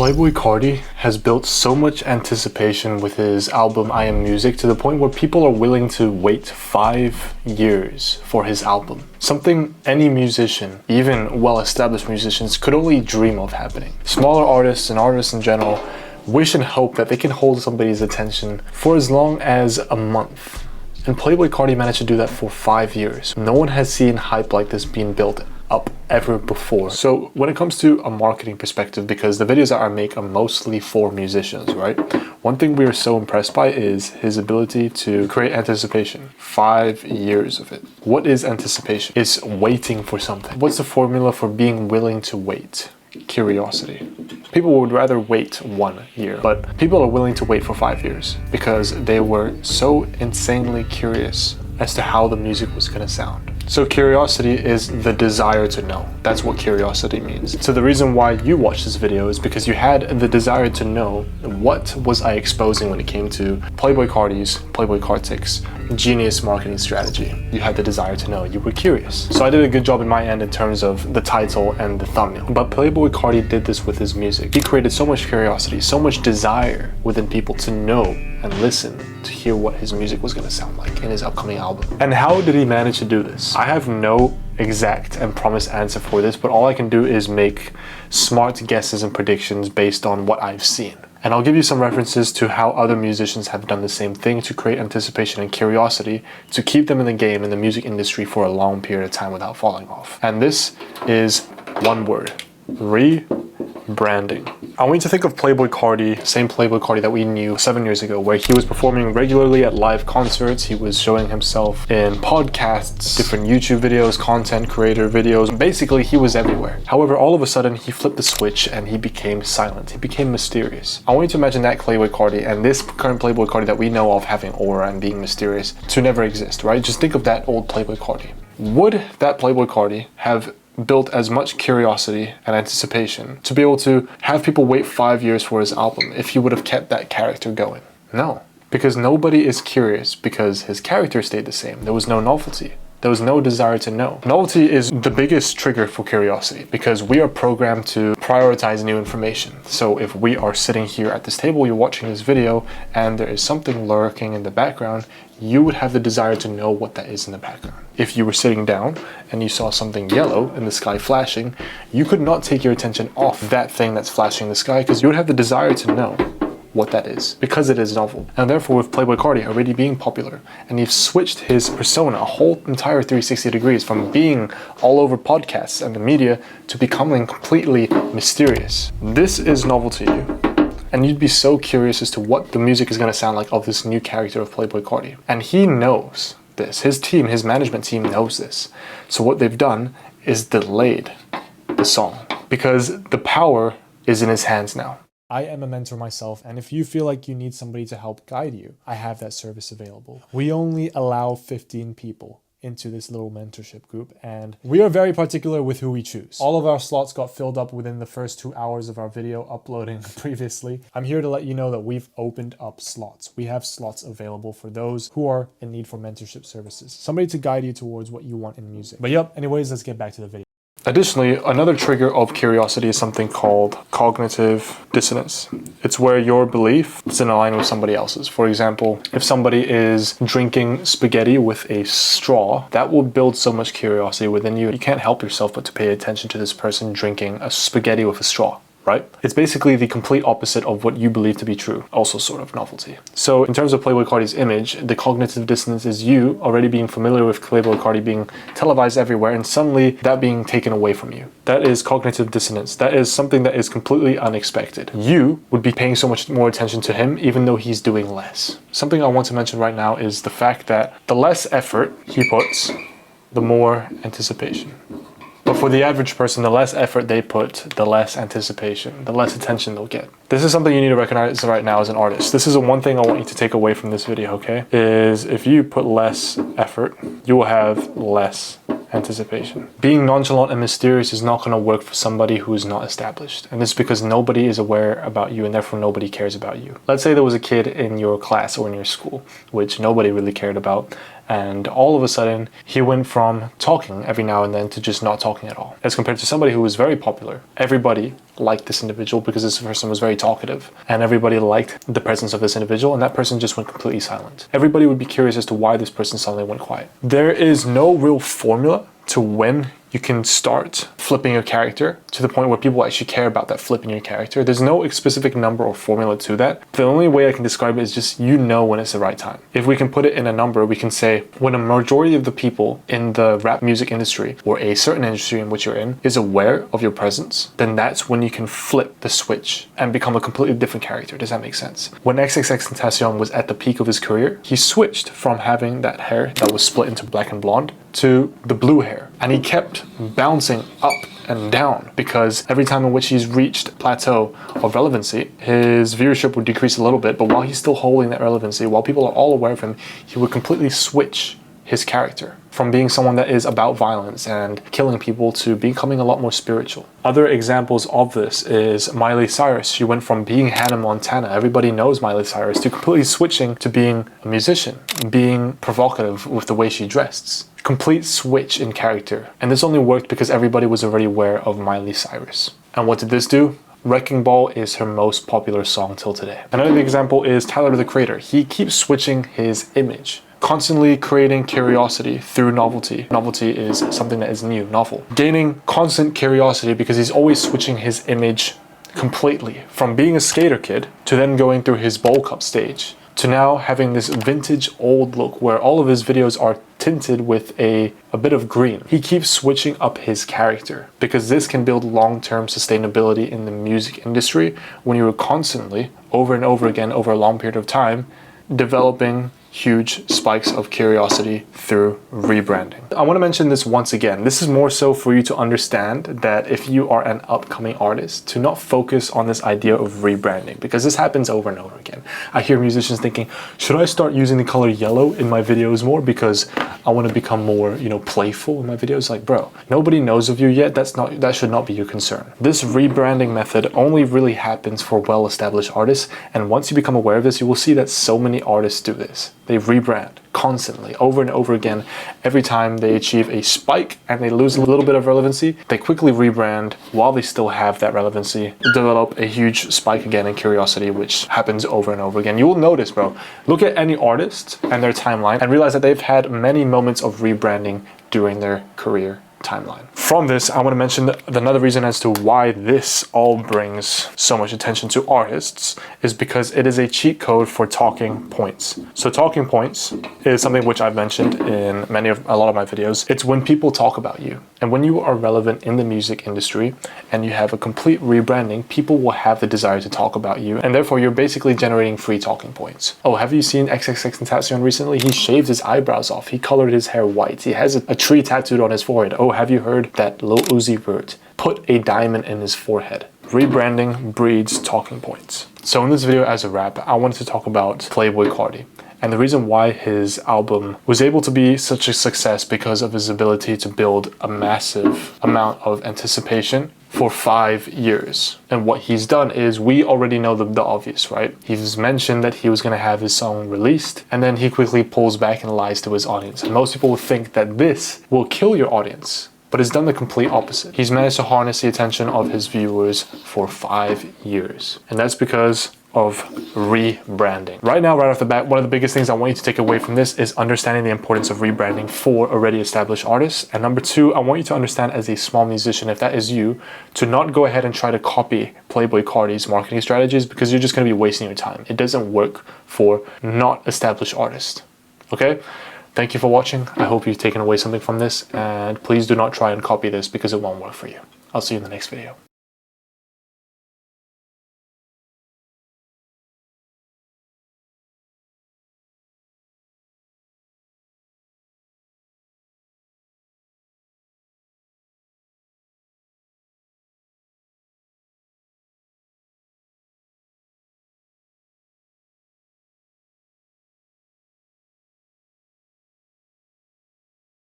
Playboi Carti has built so much anticipation with his album I Am Music to the point where people are willing to wait 5 years for his album. Something any musician, even well-established musicians, could only dream of happening. Smaller artists and artists in general wish and hope that they can hold somebody's attention for as long as a month. And Playboi Carti managed to do that for 5 years. No one has seen hype like this being built up ever before. So when it comes to a marketing perspective, because the videos that I make are mostly for musicians, right? One thing we are so impressed by is his ability to create anticipation. 5 years of it. What is anticipation? It's waiting for something. What's the formula for being willing to wait? Curiosity. People would rather wait 1 year, but people are willing to wait for 5 years because they were so insanely curious as to how the music was going to sound. So curiosity is the desire to know. That's what curiosity means. So the reason why you watched this video is because you had the desire to know what was I exposing when it came to Playboi Carti's, Playboi Carti's genius marketing strategy. You had the desire to know. You were curious. So I did a good job in my end in terms of the title and the thumbnail. But Playboi Carti did this with his music. He created so much curiosity, so much desire within people to know and listen to hear what his music was going to sound like in his upcoming album. And how did he manage to do this? I have no exact and promised answer for this, but all I can do is make smart guesses and predictions based on what I've seen. And I'll give you some references to how other musicians have done the same thing to create anticipation and curiosity to keep them in the game in the music industry for a long period of time without falling off. And this is one word: rebranding. I want you to think of Playboi Carti, same Playboi Carti that we knew 7 years ago, where he was performing regularly at live concerts, he was showing himself in podcasts, different YouTube videos, content creator videos. Basically, he was everywhere. However, all of a sudden, he flipped the switch and he became silent. He became mysterious. I want you to imagine that Playboi Carti and this current Playboi Carti that we know of having aura and being mysterious to never exist, right? Just think of that old Playboi Carti. Would that Playboi Carti have built as much curiosity and anticipation to be able to have people wait 5 years for his album if he would have kept that character going? No, because nobody is curious because his character stayed the same. There was no novelty. There was no desire to know. Novelty is the biggest trigger for curiosity because we are programmed to prioritize new information. So if we are sitting here at this table, you're watching this video, and there is something lurking in the background, you would have the desire to know what that is in the background. If you were sitting down and you saw something yellow in the sky flashing, you could not take your attention off that thing that's flashing in the sky because you would have the desire to know what that is, because it is novel. And therefore, with Playboi Carti already being popular, and he's switched his persona a whole entire 360 degrees from being all over podcasts and the media to becoming completely mysterious. This is novel to you. And you'd be so curious as to what the music is going to sound like of this new character of Playboi Carti. And he knows this. His team, his management team knows this. So what they've done is delayed the song because the power is in his hands now. I am a mentor myself, and if you feel like you need somebody to help guide you, I have that service available. We only allow 15 people into this little mentorship group, and we are very particular with who we choose. All of our slots got filled up within the first 2 hours of our video uploading previously. I'm here to let you know that we've opened up slots. We have slots available for those who are in need for mentorship services. Somebody to guide you towards what you want in music. But yep, anyways, let's get back to the video. Additionally, another trigger of curiosity is something called cognitive dissonance. It's where your belief is in line with somebody else's. For example, if somebody is drinking spaghetti with a straw, that will build so much curiosity within you. You can't help yourself but to pay attention to this person drinking a spaghetti with a straw, right? It's basically the complete opposite of what you believe to be true, also sort of novelty. So in terms of Playboi Carti's image, the cognitive dissonance is you already being familiar with Playboi Carti being televised everywhere and suddenly that being taken away from you. That is cognitive dissonance. That is something that is completely unexpected. You would be paying so much more attention to him even though he's doing less. Something I want to mention right now is the fact that the less effort he puts, the more anticipation. But for the average person, the less effort they put, the less anticipation, the less attention they'll get. This is something you need to recognize right now as an artist. This is one thing I want you to take away from this video, okay? Is if you put less effort, you will have less anticipation. Being nonchalant and mysterious is not going to work for somebody who is not established. And this is because nobody is aware about you and therefore nobody cares about you. Let's say there was a kid in your class or in your school, which nobody really cared about, And all of a sudden, he went from talking every now and then to just not talking at all. As compared to somebody who was very popular. Everybody liked this individual because this person was very talkative. And everybody liked the presence of this individual, and that person just went completely silent. Everybody would be curious as to why this person suddenly went quiet. There is no real formula to when you can start flipping your character to the point where people actually care about that flipping your character. There's no specific number or formula to that. The only way I can describe it is just when it's the right time. If we can put it in a number, we can say when a majority of the people in the rap music industry or a certain industry in which you're in is aware of your presence, then that's when you can flip the switch and become a completely different character. Does that make sense? When XXXTentacion was at the peak of his career, he switched from having that hair that was split into black and blonde to the blue hair. And he kept bouncing up and down because every time in which he's reached plateau of relevancy, his viewership would decrease a little bit, but while he's still holding that relevancy, while people are all aware of him, he would completely switch his character from being someone that is about violence and killing people to becoming a lot more spiritual. Other examples of this is Miley Cyrus. She went from being Hannah Montana, everybody knows Miley Cyrus, to completely switching to being a musician, being provocative with the way she dressed. Complete switch in character. And this only worked because everybody was already aware of Miley Cyrus. And what did this do? Wrecking Ball is her most popular song till today. Another example is Tyler, the Creator. He keeps switching his image, constantly creating curiosity through novelty. Novelty is something that is new, novel. Gaining constant curiosity because he's always switching his image completely. From being a skater kid to then going through his bowl cup stage to now having this vintage old look where all of his videos are tinted with a bit of green. He keeps switching up his character because this can build long-term sustainability in the music industry when you're constantly, over and over again, over a long period of time, developing huge spikes of curiosity through rebranding. I want to mention this once again. This is more so for you to understand that if you are an upcoming artist, to not focus on this idea of rebranding, because this happens over and over again. I hear musicians thinking, should I start using the color yellow in my videos more because I want to become more, playful in my videos? Like, bro, nobody knows of you yet. That should not be your concern. This rebranding method only really happens for well-established artists, and once you become aware of this, you will see that so many artists do this. They rebrand constantly, over and over again. Every time they achieve a spike and they lose a little bit of relevancy, they quickly rebrand while they still have that relevancy, develop a huge spike again in curiosity, which happens over and over again. You will notice, bro, look at any artist and their timeline and realize that they've had many moments of rebranding during their career timeline. From this, I want to mention another reason as to why this all brings so much attention to artists is because it is a cheat code for talking points. So talking points is something which I've mentioned in a lot of my videos. It's when people talk about you. And when you are relevant in the music industry and you have a complete rebranding, people will have the desire to talk about you, and therefore you're basically generating free talking points. Oh, have you seen XXXTentacion recently? He shaved his eyebrows off. He colored his hair white. He has a tree tattooed on his forehead. Oh, have you heard that Lil Uzi Vert put a diamond in his forehead? Rebranding breeds talking points. So in this video as a wrap, I wanted to talk about Playboi Carti. And the reason why his album was able to be such a success because of his ability to build a massive amount of anticipation for 5 years. And what he's done is, we already know the obvious, right? He's mentioned that he was going to have his song released, and then he quickly pulls back and lies to his audience. And most people will think that this will kill your audience, but it's done the complete opposite. He's managed to harness the attention of his viewers for 5 years. And that's because of rebranding. Right now, right off the bat, one of the biggest things I want you to take away from this is understanding the importance of rebranding for already established artists. And number two, I want you to understand as a small musician, if that is you, to not go ahead and try to copy Playboi Carti's marketing strategies, because you're just going to be wasting your time. It doesn't work for not established artists. Okay? Thank you for watching. I hope you've taken away something from this, and please do not try and copy this because it won't work for you. I'll see you in the next video.